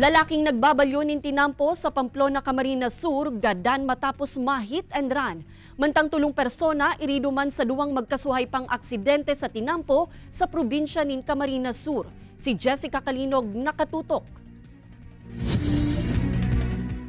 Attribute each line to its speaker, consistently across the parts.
Speaker 1: Lalaking nagbabalyo nin tinampo sa Pamplona, Camarines Sur, gadan matapos ma-hit and run. Mantang tulong persona, irido man sa duwang magkasuhay pang aksidente sa tinampo sa probinsya nin Camarines Sur. Si Jessica Calinog nakatutok.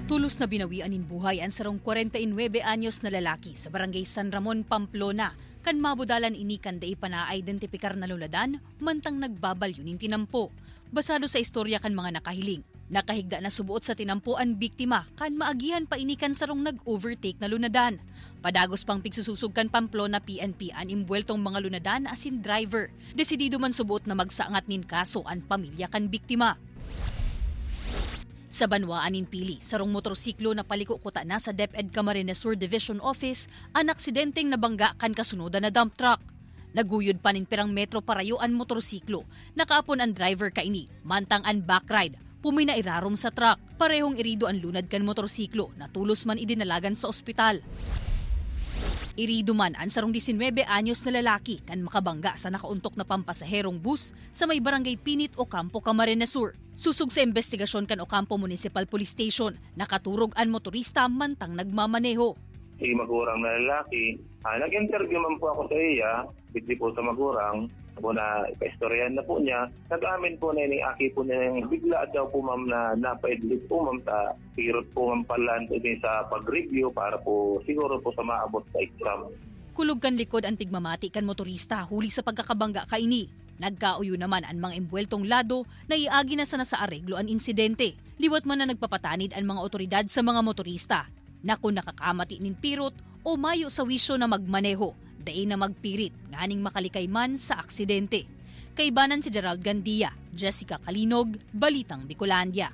Speaker 2: Tulos na binawian in buhay ang sarong 49 anyos na lalaki sa barangay San Ramon, Pamplona. Kan mabudalan ini kan dai pa na-identifikar na luladan, mantang nagbabalyo nin tinampo. Basado sa istorya kan mga nakahiling. Nakahigda na subuot sa tinampo ang biktima kan maagihan pa inikan sarong nag-overtake na lunadan. Padagos pang pigsususog kan Pamplona PNP an imbueltong mga lunadan asin driver. Desidido man subuot na magsaangat nin kaso ang pamilya kan biktima. Sa Banwaan nin Pili, sarong motorsiklo na paliko kuta na sa DepEd Camarines Sur Division Office ang aksidenteng nabangga kan kasunodan na dump truck. Naguyod pa nin pirang metro parayo ang motorsiklo. Nakaapon ang driver kaini, mantang ang backride. Pumina irarom sa truck. Parehong irido ang lunad kan motorsiklo na tulos man idinalagan sa ospital. Irido man ang sarong 19 anyos na lalaki kan makabangga sa nakauntok na pampasaherong bus sa may barangay Pinit, Ocampo, Camarines Sur. Susug sa investigasyon kan Ocampo Municipal Police Station, nakaturog ang motorista mantang nagmamaneho.
Speaker 3: Si magurang na lalaki, nag-interview man po ako sa iya, hindi po sa magurang, po na ipaistoryahan na po niya. Nag-amin po na yung aki po niya yung bigla daw po ma'am na napaidlit po ma'am sa pirot po ma'am pala sa pag-review para po siguro po sa maabot sa exam.
Speaker 2: Kulog kan likod ang pigmamati kan motorista huli sa pagkakabangga kaini. Nagkauyo naman ang mga imbueltong lado na iagi na sana sa areglo ang insidente. Liwat man na nagpapatanid ang mga otoridad sa mga motorista. Na kung nakakamati nin pirot o mayo sa wisyo na magmaneho, daay na magpirit, nganing makalikay man sa aksidente. Kaibanan si Gerald Gandia, Jessica Calinog, Balitang Bicolandia.